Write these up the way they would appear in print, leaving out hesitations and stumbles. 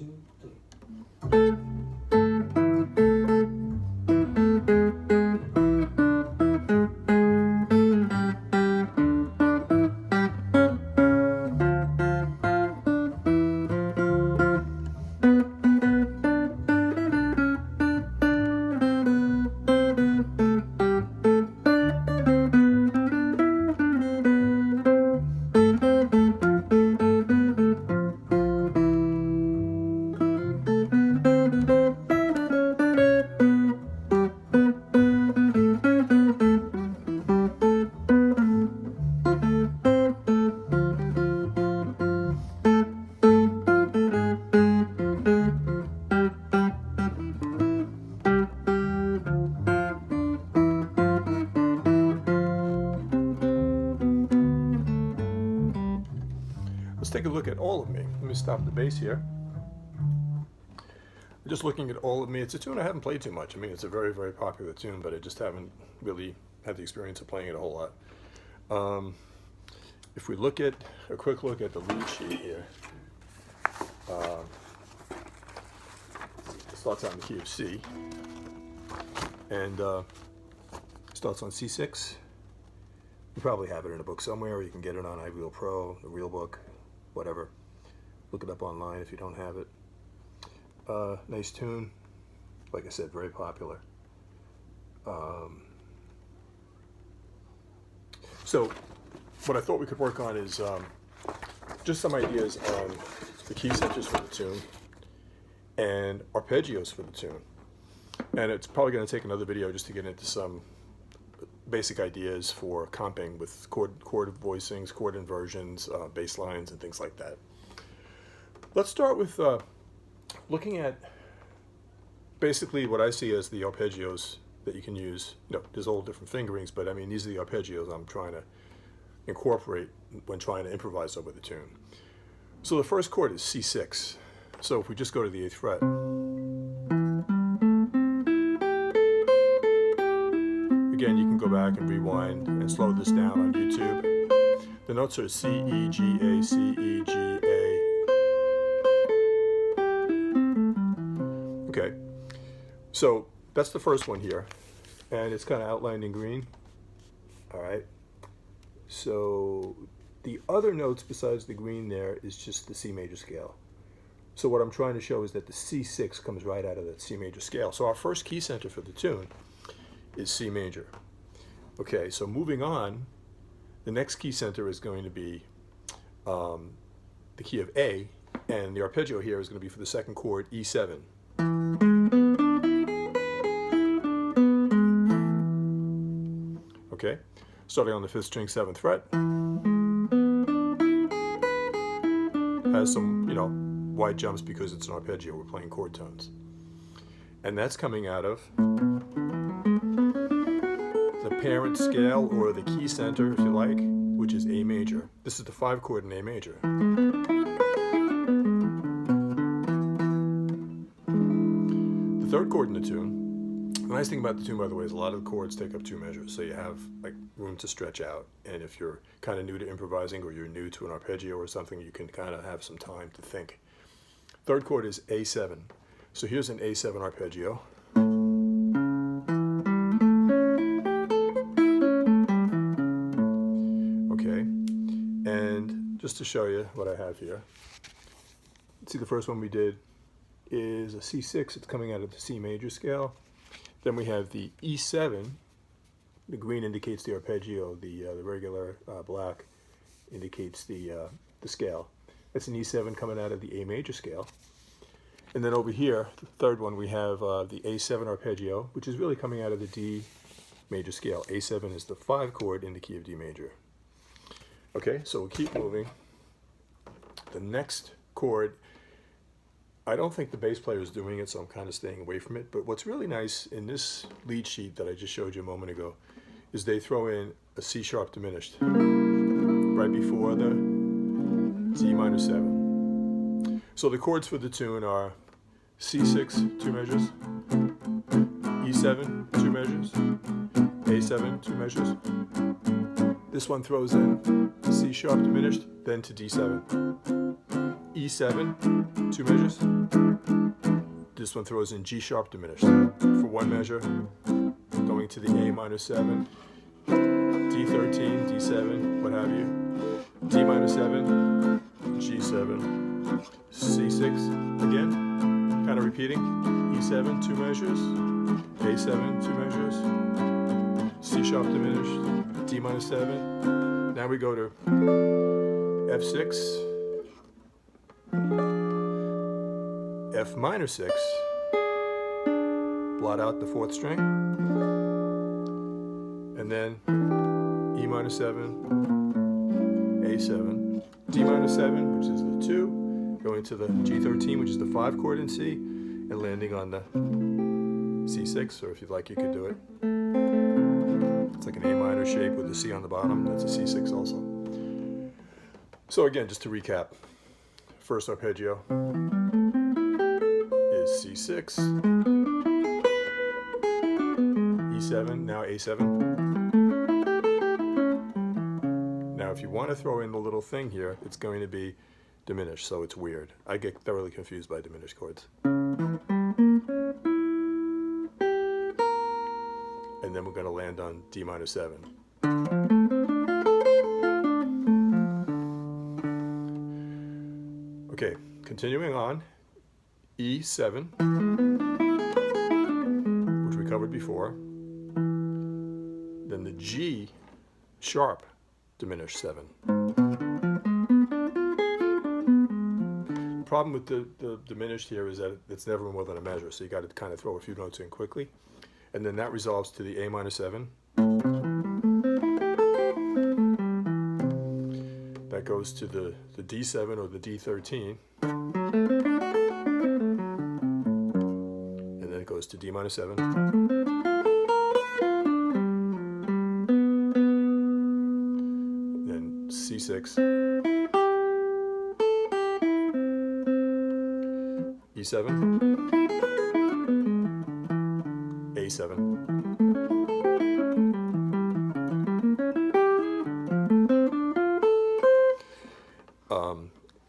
2, 3. Let's take a look at All of Me. Let me stop the bass here. Just looking at All of Me, it's a tune I haven't played too much. I mean, it's a very, very popular tune, but I just haven't really had the experience of playing it a whole lot. If we look at a quick look at the lead sheet here, it starts on the key of C, and starts on C6. You probably have it in a book somewhere, or you can get it on iReal Pro, the Real Book, whatever. Look it up online if you don't have it. Nice tune. Like I said, very popular. So what I thought we could work on is just some ideas on the key centers for the tune and arpeggios for the tune. And it's probably going to take another video just to get into some basic ideas for comping with chord voicings, chord inversions, bass lines, and things like that. Let's start with looking at basically what I see as the arpeggios that you can use. You know, there's all different fingerings, but I mean, these are the arpeggios I'm trying to incorporate when trying to improvise over the tune. So the first chord is C6. So if we just go to the 8th fret, again, you can go back and rewind and slow this down on YouTube. The notes are C, E, G, A, C, E, G, A. Okay, so that's the first one here, and it's kind of outlined in green. All right, so the other notes besides the green there is just the C major scale. So what I'm trying to show is that the C6 comes right out of that C major scale. So our first key center for the tune is C major. Okay, so moving on, the next key center is going to be the key of A, and the arpeggio here is going to be for the second chord, E7. Okay, starting on the 5th string, 7th fret. Has some, you know, wide jumps because it's an arpeggio, we're playing chord tones. And that's coming out of the parent scale, or the key center, if you like, which is A major. This is the 5 chord in A major. The 3rd chord in the tune, the nice thing about the tune, by the way, is a lot of the chords take up 2 measures, so you have like room to stretch out. And if you're kind of new to improvising, or you're new to an arpeggio or something, you can kind of have some time to think. 3rd chord is A7. So here's an A7 arpeggio. Just to show you what I have here. See, the first one we did is a C6. It's coming out of the C major scale. Then we have the E7. The green indicates the arpeggio. The regular black indicates the scale. That's an E7 coming out of the A major scale. And then over here, the 3rd one, we have the A7 arpeggio, which is really coming out of the D major scale. A7 is the 5 chord in the key of D major. Okay, so we'll keep moving. The next chord, I don't think the bass player is doing it, so I'm kind of staying away from it. But what's really nice in this lead sheet that I just showed you a moment ago is they throw in a C sharp diminished right before the C minor 7. So the chords for the tune are C6, 2 measures, E7, 2 measures, A7, 2 measures. This one throws in C sharp diminished, then to D7. E7, 2 measures. This one throws in G sharp diminished for 1 measure, going to the A minor 7, D13, D7, what have you, D minor 7, G7, C6 again, kind of repeating, E7, 2 measures, A7, 2 measures, C sharp diminished, D minor 7. Now we go to F6, F minor 6, blot out the 4th string, and then E minor 7, A7, D minor 7, which is the 2, going to the G13, which is the 5 chord in C, and landing on the C6, or if you'd like, you could do it. It's like an A minor shape with the C on the bottom. That's a C6 also. So again, just to recap, first arpeggio is C6, E7, now A7. Now if you want to throw in the little thing here, it's going to be diminished, so it's weird. I get thoroughly confused by diminished chords. And then we're going to land on D minor 7. Okay, continuing on, E7, which we covered before, then the G sharp diminished 7. The problem with the diminished here is that it's never more than a measure, so you got to kind of throw a few notes in quickly. And then that resolves to the A minor 7. That goes to the D7 or the D13. And then it goes to D minor 7. Then C6. E7. A7.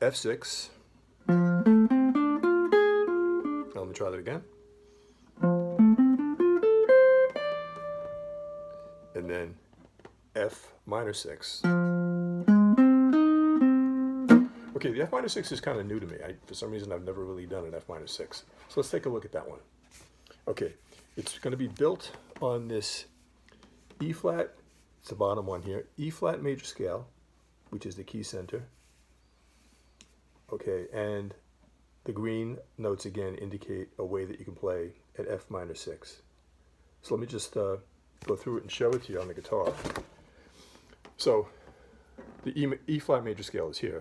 F6. Now let me try that again. And then F minor 6. Okay, the F minor 6 is kind of new to me. For some reason, I've never really done an F minor 6. So let's take a look at that one. Okay. It's going to be built on this E flat, it's the bottom one here, E flat major scale, which is the key center. Okay, and the green notes again indicate a way that you can play at F minor 6. So let me just go through it and show it to you on the guitar. So the E flat major scale is here.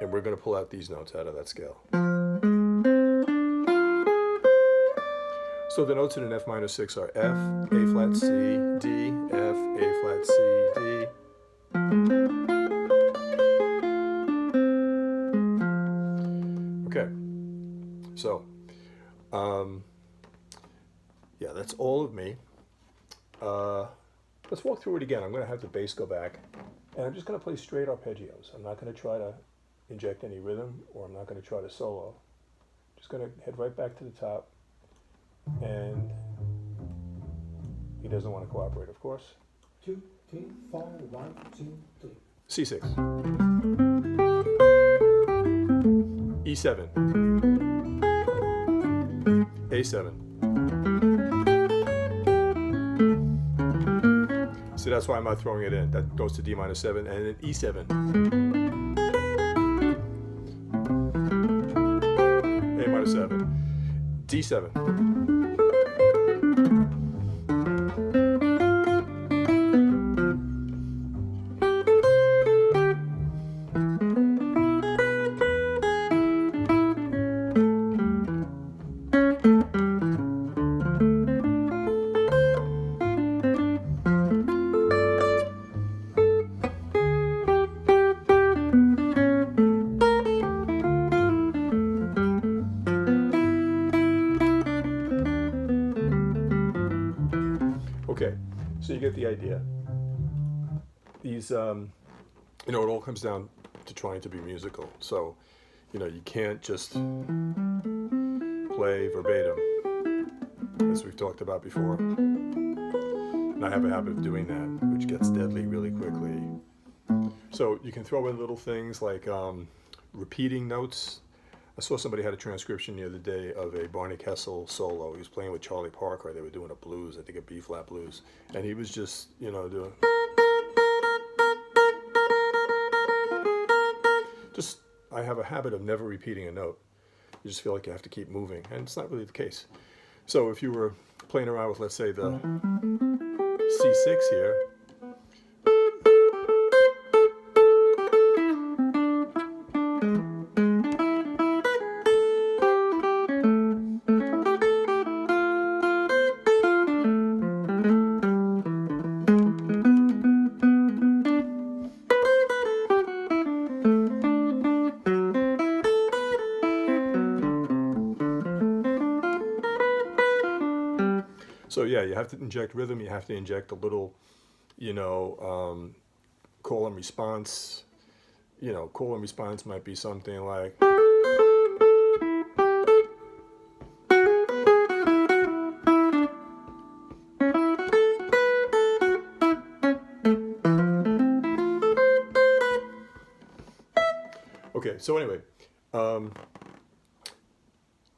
And we're going to pull out these notes out of that scale. So the notes in an F minor 6 are F, A flat, C, D, F, A flat, C, D. Okay, so yeah, that's all of me. Let's walk through it again. I'm going to have the bass go back, and I'm just going to play straight arpeggios. I'm not going to try to inject any rhythm, or I'm not going to try to solo. Just going to head right back to the top. And he doesn't want to cooperate, of course. 2, 3, 4, 1, 2, 3. C6. E7. A7. So that's why I'm not throwing it in. That goes to D minor 7 and then E7. A minor 7. D7. Okay, so you get the idea. These it all comes down to trying to be musical. So, you can't just play verbatim, as we've talked about before. And I have a habit of doing that, which gets deadly really quickly. So you can throw in little things like repeating notes. I saw somebody had a transcription the other day of a Barney Kessel solo. He was playing with Charlie Parker. They were doing a blues, I think a B-flat blues. And he was just, doing... I have a habit of never repeating a note. You just feel like you have to keep moving, and it's not really the case. So if you were playing around with, let's say, the C6 here, so yeah, you have to inject rhythm. You have to inject a little, call and response. Call and response might be something like. Okay, so anyway,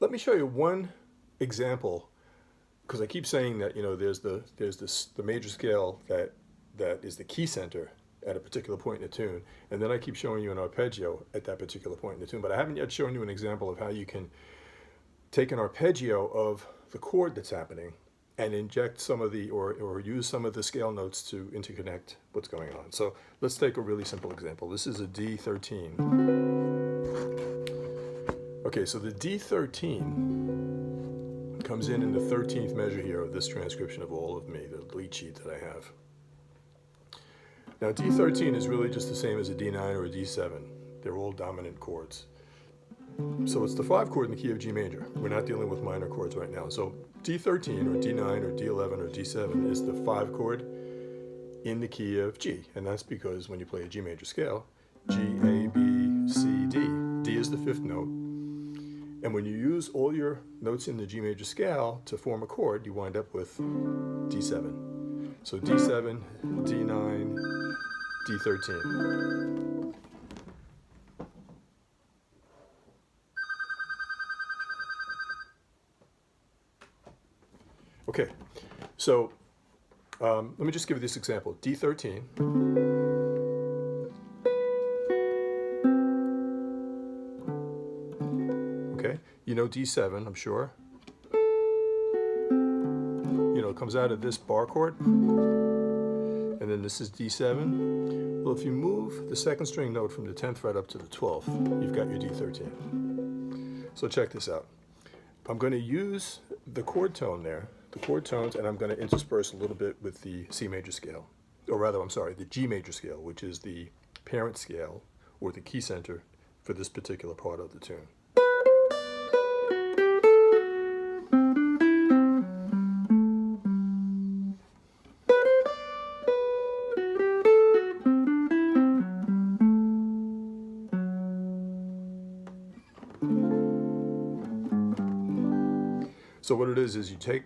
let me show you one example. Because I keep saying that there's the major scale that is the key center at a particular point in the tune, and then I keep showing you an arpeggio at that particular point in the tune, but I haven't yet shown you an example of how you can take an arpeggio of the chord that's happening and inject some of the or use some of the scale notes to interconnect what's going on. So let's take a really simple example. This is a D13. Okay, so the D13 comes in the 13th measure here of this transcription of All of Me, the lead sheet that I have. Now D13 is really just the same as a D9 or a D7. They're all dominant chords. So it's the 5 chord in the key of G major. We're not dealing with minor chords right now. So D13 or D9 or D11 or D7 is the 5 chord in the key of G. And that's because when you play a G major scale, G, A, B, C, D. D is the 5th note. And when you use all your notes in the G major scale to form a chord, you wind up with D7. So D7, D9, D13. Okay, so let me just give you this example. D13. Okay, D7, I'm sure. It comes out of this bar chord. And then this is D7. Well, if you move the 2nd string note from the 10th fret up to the 12th, you've got your D13. So check this out. I'm going to use the chord tone there, the chord tones, and I'm going to intersperse a little bit with the C major scale. Or rather, I'm sorry, the G major scale, which is the parent scale or the key center for this particular part of the tune. So what it is you can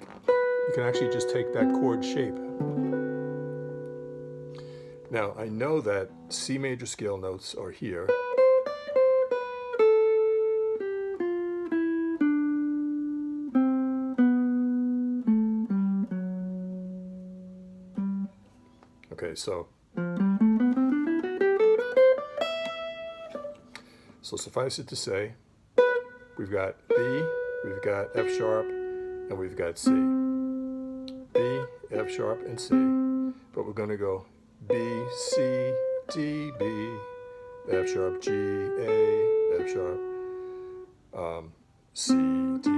actually just take that chord shape. Now, I know that C major scale notes are here. Okay, so suffice it to say, we've got B, we've got F sharp, and we've got C. B, F sharp, and C. But we're going to go B, C, D, B, F sharp, G, A, F sharp, C, D,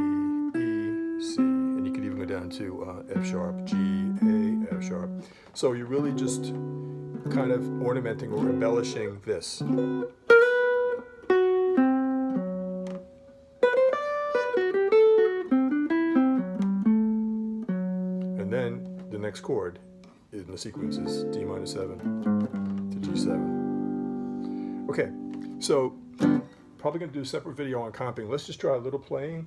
E, C. And you could even go down to F sharp, G, A, F sharp. So you're really just kind of ornamenting or embellishing this. And then the next chord in the sequence is D minor 7 to G7. Okay, so probably gonna do a separate video on comping. Let's just try a little playing,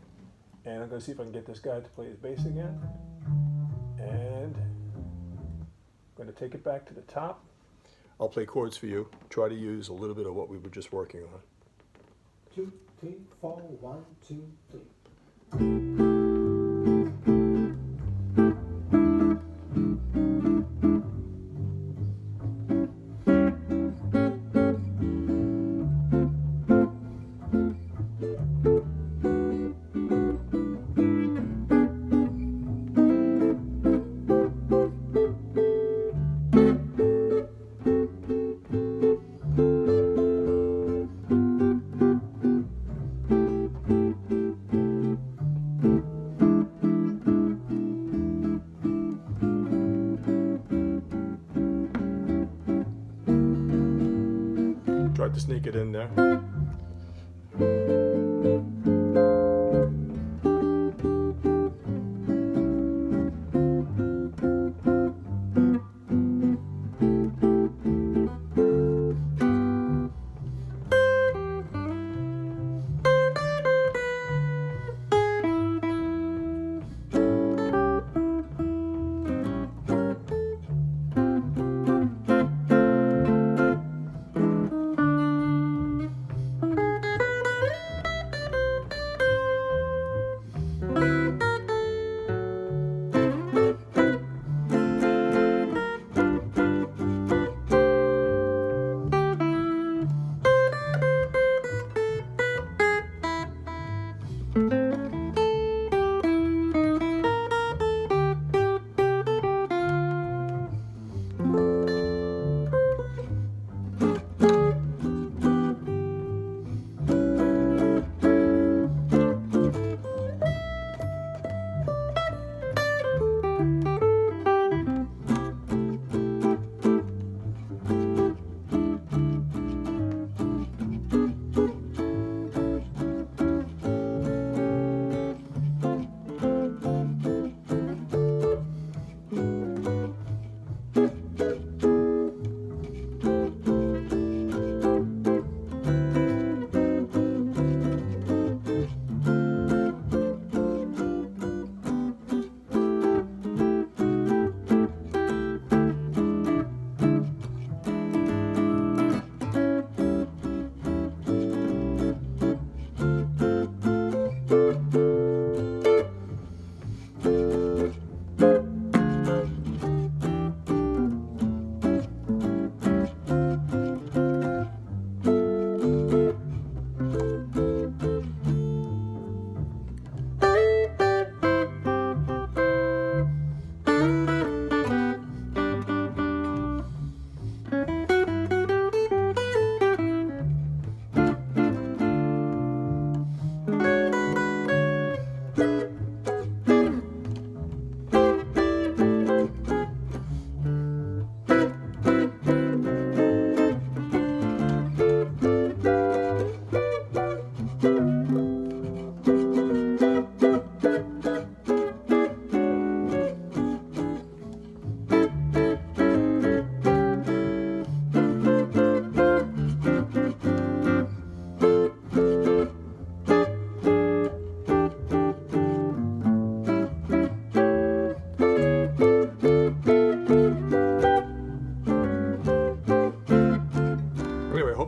and I'm gonna see if I can get this guy to play his bass again. And I'm gonna take it back to the top. I'll play chords for you. Try to use a little bit of what we were just working on. 2, 3, 4, 1, 2, 3. Tried to sneak it in there.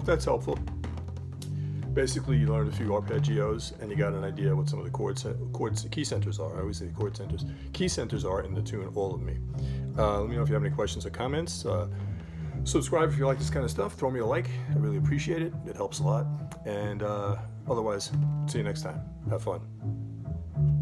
That's helpful. Basically, you learned a few arpeggios and you got an idea what some of the key centers are. I always say chord centers. Key centers are in the tune All of Me. Let me know if you have any questions or comments. Subscribe if you like this kind of stuff. Throw me a like. I really appreciate it. It helps a lot. And otherwise, see you next time. Have fun.